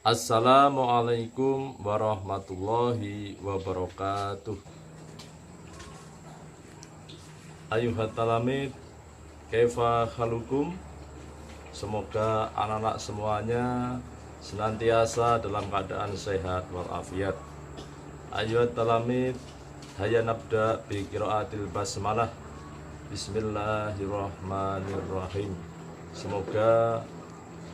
Assalamualaikum warahmatullahi wabarakatuh. Ayuhat talamid, kaifa halukum? Semoga anak-anak semuanya senantiasa dalam keadaan sehat walafiat. Ayuhat talamid, hayya nabda bi qiraatil basmalah. Bismillahirrahmanirrahim. Semoga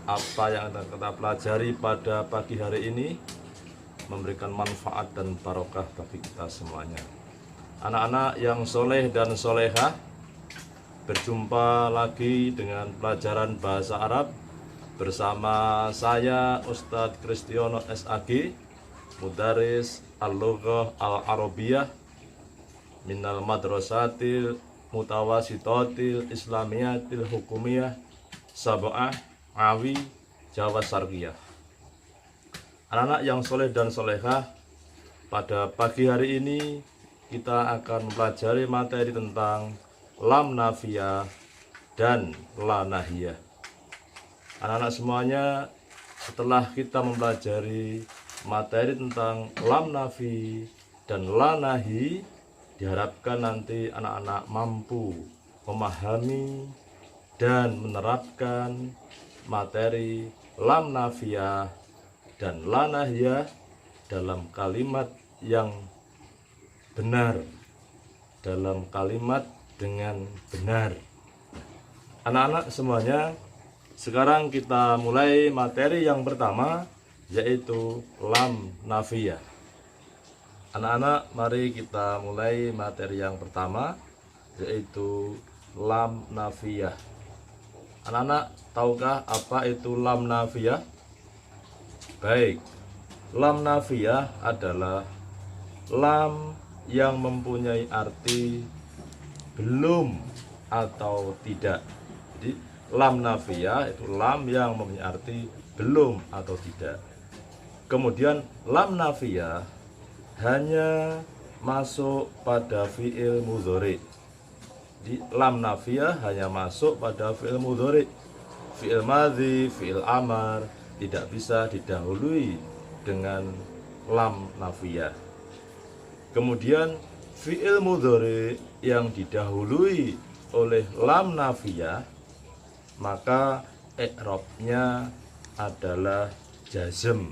apa yang akan kita pelajari pada pagi hari ini memberikan manfaat dan barokah bagi kita semuanya. Anak-anak yang soleh dan solehah, berjumpa lagi dengan pelajaran bahasa Arab bersama saya Ustadz Kristiono SAG, Mudaris Al-Lughah Al-Arabiyah minal madrasatil mutawasitotil islamiyatil hukumiyah Sab'ah Awi, Jawa Sarkiyah. Anak-anak yang soleh dan solehah, pada pagi hari ini kita akan mempelajari materi tentang lam nafiyah dan la nahiyah. Anak-anak semuanya, setelah kita mempelajari materi tentang lam nafi dan la nahi, diharapkan nanti anak-anak mampu memahami dan menerapkan materi lam nafiyah dan la nahiyah dalam kalimat yang benar, dalam kalimat dengan benar. Anak-anak semuanya, sekarang kita mulai materi yang pertama, yaitu lam nafiyah. Anak-anak, mari kita mulai materi yang pertama, yaitu lam nafiyah. Anak-anak, tahukah apa itu lam nafiyah? Baik, lam nafiyah adalah lam yang mempunyai arti belum atau tidak. Jadi lam nafiyah itu lam yang mempunyai arti belum atau tidak. Kemudian lam nafiyah hanya masuk pada fi'il mudhari. Di lam nafiyah hanya masuk pada fi'il mudhari. Fi'il madhi, fi'il amar tidak bisa didahului dengan lam nafiyah. Kemudian fi'il mudhari yang didahului oleh lam nafiyah, maka i'rabnya adalah jazm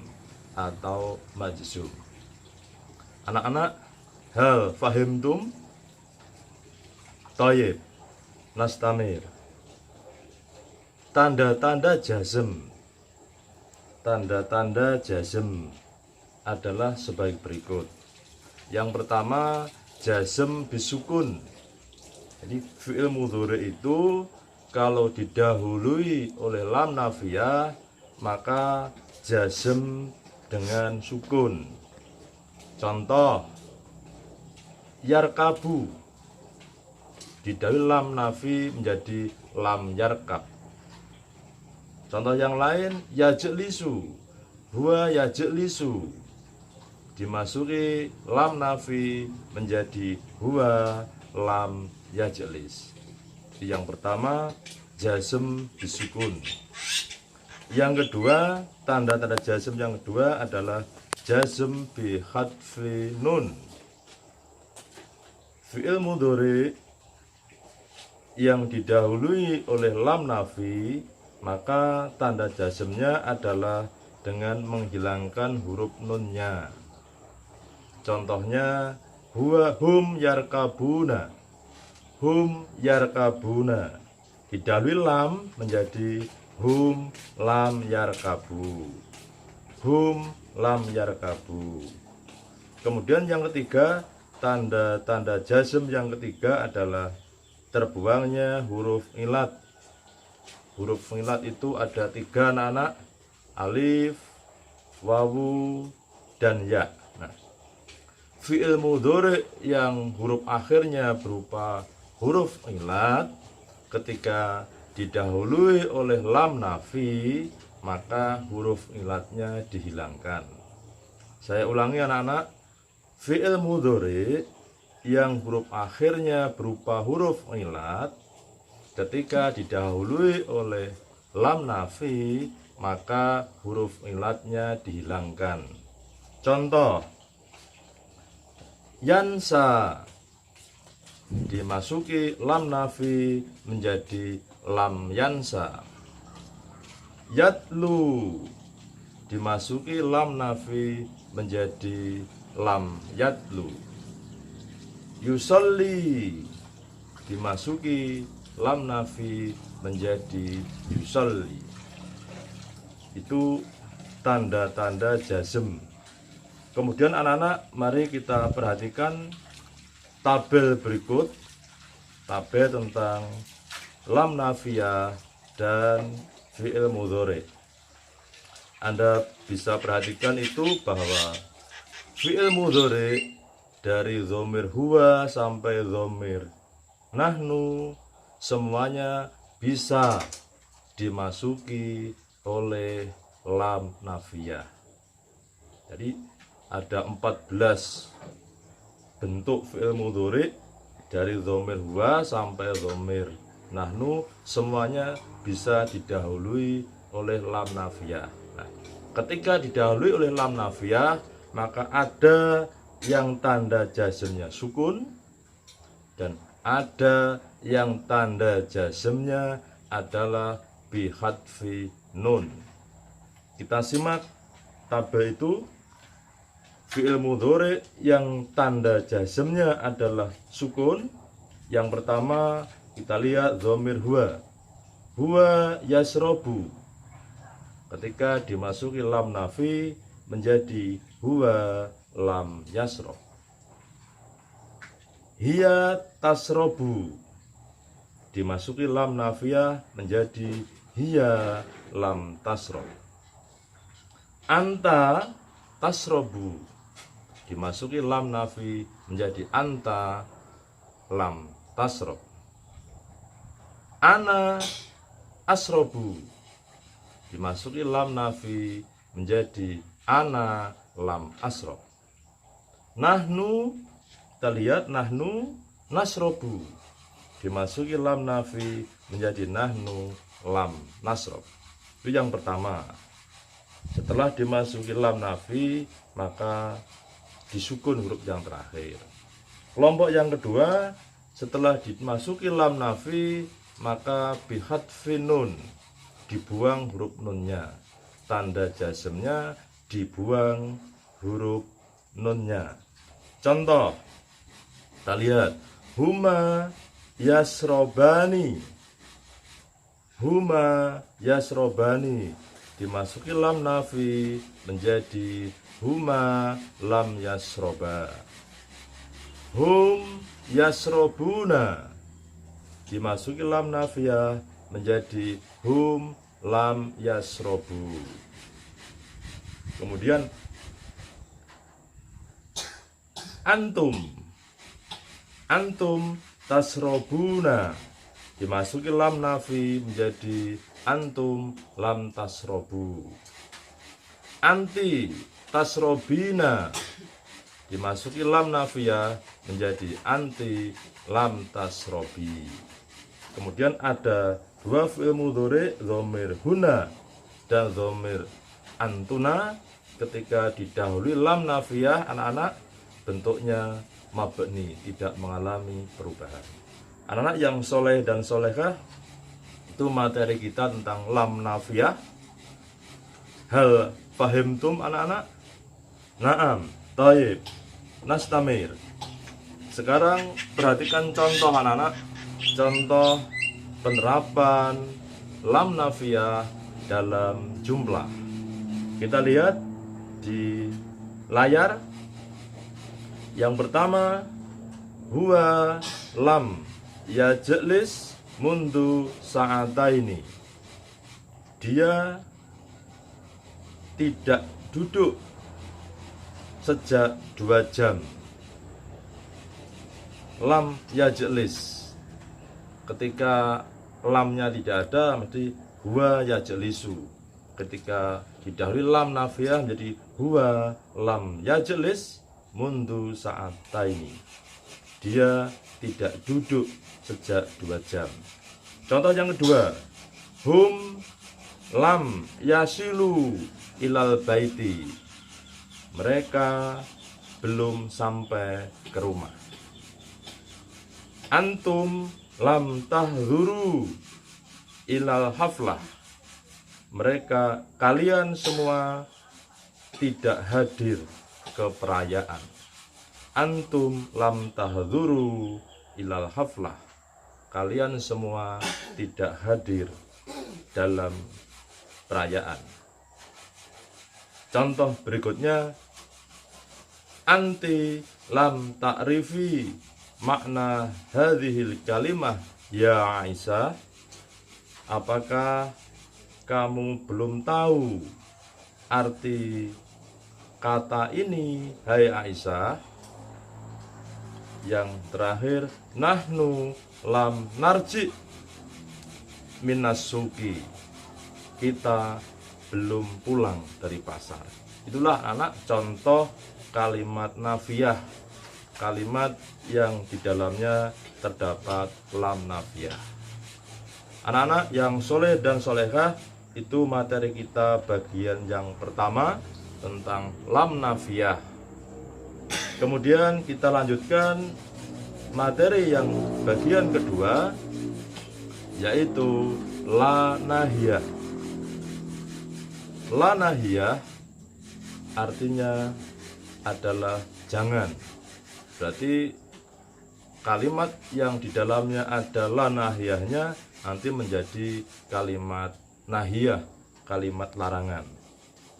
atau majzum. Anak-anak, hal fahimtum? Thayyib, nastamir. Tanda-tanda jazm. Tanda-tanda jazm adalah sebagai berikut. Yang pertama, jazm bisukun. Jadi fi'il mudhari itu kalau didahului oleh lam nafiyah, maka jazm dengan sukun. Contoh, yarkabu didahului lam nafi menjadi lam yarkab. Contoh yang lain, yajlisu, huwa yajlisu, dimasuki lam nafi menjadi huwa lam yajlis. Yang pertama, jazm bisukun. Yang kedua, tanda-tanda jazm yang kedua adalah jazm bi hadfi nun. Fi'il mudhari yang didahului oleh lam nafi, maka tanda jazmnya adalah dengan menghilangkan huruf nunnya. Contohnya, huwa hum yarkabuna. Hum yarkabuna didahului lam menjadi hum lam yarkabu. Hum lam yarkabu. Kemudian yang ketiga, tanda-tanda jazm yang ketiga adalah terbuangnya huruf ilat. Huruf ilat itu ada 3, anak-anak: alif, wawu, dan ya. Nah, fi'il mudhari yang huruf akhirnya berupa huruf ilat, ketika didahului oleh lam nafi, maka huruf ilatnya dihilangkan. Saya ulangi, anak-anak. Fi'il mudhari yang huruf akhirnya berupa huruf ilat, ketika didahului oleh lam nafi, maka huruf ilatnya dihilangkan. Contoh, yansa dimasuki lam nafi menjadi lam yansa. Yatlu dimasuki lam nafi menjadi lam yatlu. Yusolli dimasuki lam nafi menjadi yusolli. Itu tanda-tanda jazm. Kemudian anak-anak, mari kita perhatikan tabel berikut, tabel tentang lam nafiyah dan fi'il mudhari. Anda bisa perhatikan itu bahwa fi'il mudhari dari dhamir huwa sampai dhamir nahnu semuanya bisa dimasuki oleh lam nafiyah. Jadi ada 14 bentuk fi'il mudhari dari dhamir huwa sampai dhamir nahnu, semuanya bisa didahului oleh lam nafiyah. Nah, ketika didahului oleh lam nafiyah, maka ada yang tanda jazmnya sukun dan ada yang tanda jazmnya adalah bihadfi nun. Kita simak tabel itu. Fi'il mudhari yang tanda jazmnya adalah sukun. Yang pertama kita lihat dhamir huwa. Huwa yasrobu. Ketika dimasuki lam nafi menjadi huwa lam yasrob. Hiya tasrobu. Dimasuki lam nafiyah menjadi hiya lam tasrob. Anta tasrobu. Dimasuki lam nafi menjadi anta lam tasrob. Ana asrobu. Dimasuki lam nafi menjadi ana lam asrob. Nahnu, kita lihat nahnu nasrobu. Dimasuki lam nafi menjadi nahnu lam nasrob. Itu yang pertama. Setelah dimasuki lam nafi, maka disukun huruf yang terakhir. Kelompok yang kedua, setelah dimasuki lam nafi, maka bihadfin nun, dibuang huruf nunnya. Tanda jazmnya dibuang huruf nunnya. Contoh, kita lihat huma yasrobani. Huma yasrobani dimasuki lam nafi menjadi huma lam yasroba. Hum yasrobuna dimasuki lam nafiyah menjadi hum lam yasrobu. Kemudian antum tasrobuna dimasuki lam nafi menjadi antum lam tasrobu. Anti tasrobina dimasuki lam nafiyah menjadi anti lam tasrobi. Kemudian ada dua fi'il mudhari, dhamir huna dan dhamir antuna. Ketika didahului lam nafiyah, anak-anak, bentuknya mabni, tidak mengalami perubahan. Anak-anak yang soleh dan solehah, itu materi kita tentang lam nafiyah. Hal fahimtum anak-anak? Naam, taib, nastamir. Sekarang perhatikan contoh anak-anak, contoh penerapan lam nafiyah dalam jumlah. Kita lihat di layar. Yang pertama, huwa lam yajlis mundu sa'ataini. Dia tidak duduk sejak 2 jam. Lam yajlis. Ketika lamnya tidak ada, mesti huwa yajlisu. Ketika didahului lam nafiyah menjadi huwa lam yajlis mundu sa'ataini. Dia tidak duduk sejak 2 jam. Contoh yang kedua, hum lam yasilu ilal baiti, mereka belum sampai ke rumah. Antum lam tahzuru ilal haflah, kalian semua tidak hadir ke perayaan. Antum lam tahzuru ilal haflah, kalian semua tidak hadir dalam perayaan. Contoh berikutnya, anti lam ta'rifi makna hadhil kalimah ya Aisyah, apakah kamu belum tahu arti kata ini hai Aisyah? Yang terakhir, nahnu lam narji minas suki, kita belum pulang dari pasar. Itulah anak contoh kalimat nafiyah, kalimat yang di dalamnya terdapat lam nafiyah. Anak-anak yang soleh dan solehah, itu materi kita bagian yang pertama tentang lam nafiyah. Kemudian kita lanjutkan materi yang bagian kedua, yaitu la nahiyah. La nahiyah artinya adalah jangan. Berarti kalimat yang di dalamnya ada la nahiyahnya nanti menjadi kalimat nahiyah, kalimat larangan.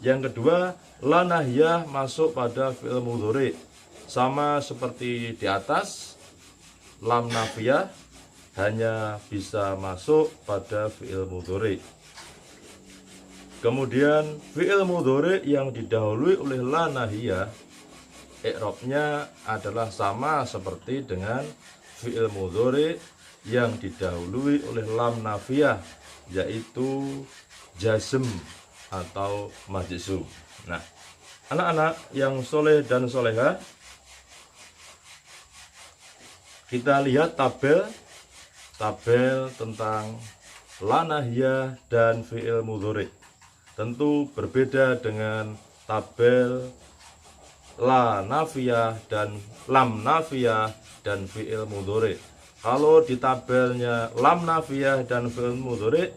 Yang kedua, la nahiyah masuk pada fi'il mudhari. Sama seperti di atas, lam nafiyah hanya bisa masuk pada fi'il mudhari. Kemudian fi'il mudhari yang didahului oleh la nahiyah, i'rabnya adalah sama seperti dengan fi'il mudhari yang didahului oleh lam nafiyah, yaitu jazm atau majzum. Nah, anak-anak yang soleh dan solehah, kita lihat tabel tentang la nahiyah dan fi'il mudhari. Tentu berbeda dengan tabel la nafiyah dan lam nafiyah dan fi'il mudhari. Kalau di tabelnya lam nafiyah dan fi'il mudhari,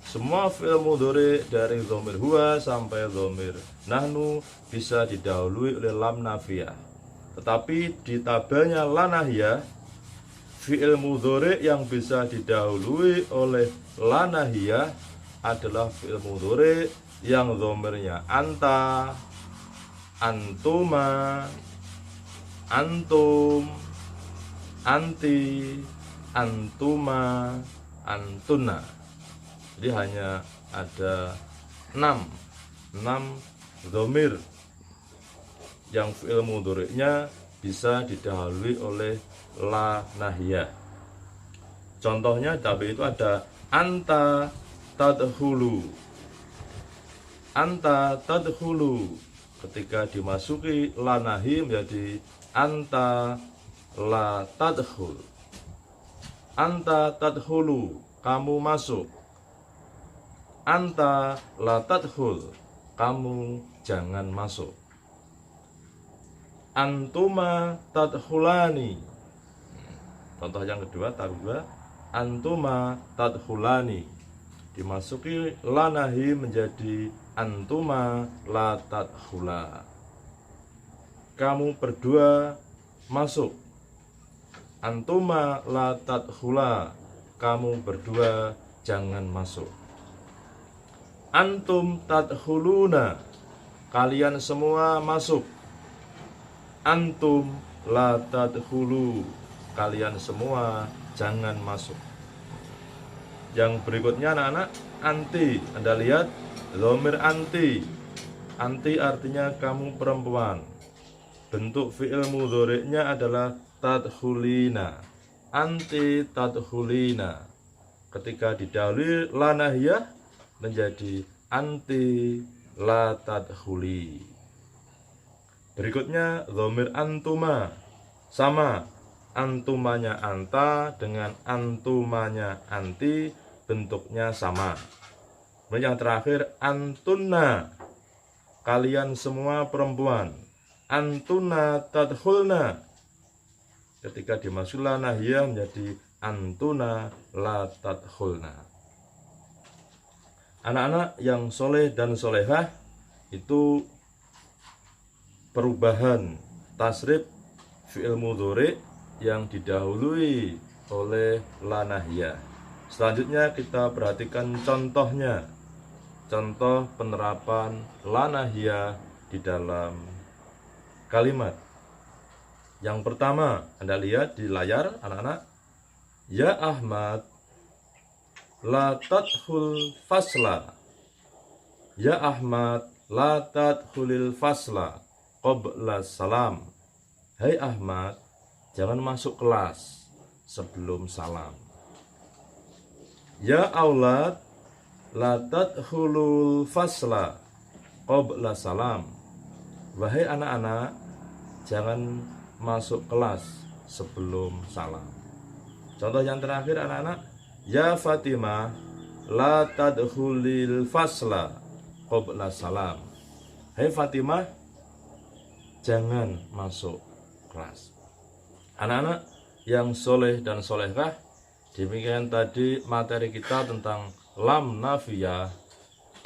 semua fi'il mudhari dari dhamir huwa sampai dhamir nahnu bisa didahului oleh lam nafiyah. Tetapi di tabelnya la nahiyah, fi'il mudhari yang bisa didahului oleh la nahiyah adalah fi'il mudhari yang dhamirnya anta, antuma, antum, anti, antuma, antuna. Jadi hanya ada 6 dhamir yang fi'il mudhari'nya bisa didahului oleh la nahiyah. Contohnya tabel itu ada anta tadkhulu. Anta tadkhulu, ketika dimasuki la nahi menjadi anta la tadkhul. Anta tadkhulu, kamu masuk. Anta la tadkhul, kamu jangan masuk. Antuma tadkhulani. Contoh yang kedua, tabel 2, antuma tadkhulani, dimasuki la nahi menjadi antuma la tadkhula. Kamu berdua masuk. Antuma la tadkhula, kamu berdua jangan masuk. Antum tadkhuluna, kalian semua masuk. Antum la tadkhulu, kalian semua jangan masuk. Yang berikutnya anak-anak, anti. Anda lihat dhamir anti. Anti artinya kamu perempuan. Bentuk fi'il mudhari'nya adalah tadkhulina. Anti tadkhulina. Ketika didahului la nahiyah menjadi anti la tadkhuli. Berikutnya dhamir antuma. Sama, antumanya anta dengan antumanya anti bentuknya sama. Kemudian yang terakhir antunna, kalian semua perempuan. Antuna tadkhulna, ketika dimasuki la nahiyah menjadi antuna la tadkhulna. Anak-anak yang soleh dan solehah itu perubahan tasrif fi'il mudhari yang didahului oleh la nahiyah. Selanjutnya kita perhatikan contohnya, contoh penerapan la nahiyah di dalam kalimat. Yang pertama, Anda lihat di layar anak-anak, ya Ahmad la tadkhul fasla. Ya Ahmad la tadkhulil fasla qabla salam. Hai Ahmad, jangan masuk kelas sebelum salam. Ya aulad la tadkhulul fasla qabla salam. Wahai anak-anak, jangan masuk kelas sebelum salam. Contoh yang terakhir anak-anak, ya Fatimah la tadkhulil fasla qabla salam. Hai Fatimah, jangan masuk kelas. Anak-anak yang soleh dan solehah, demikian tadi materi kita tentang lam nafiyah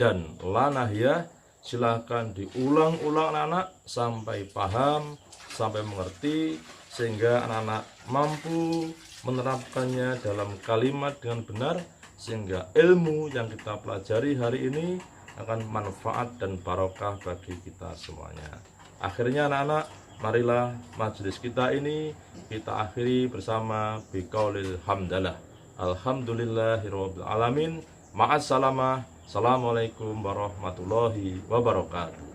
dan la nahiyah. Silahkan diulang-ulang anak-anak sampai paham, sampai mengerti, sehingga anak-anak mampu menerapkannya dalam kalimat dengan benar, sehingga ilmu yang kita pelajari hari ini akan manfaat dan barokah bagi kita semuanya. Akhirnya anak-anak, marilah majelis kita ini kita akhiri bersama biqaulil hamdalah. Alhamdulillahirabbil alamin. Ma'assalamah. Assalamualaikum warahmatullahi wabarakatuh.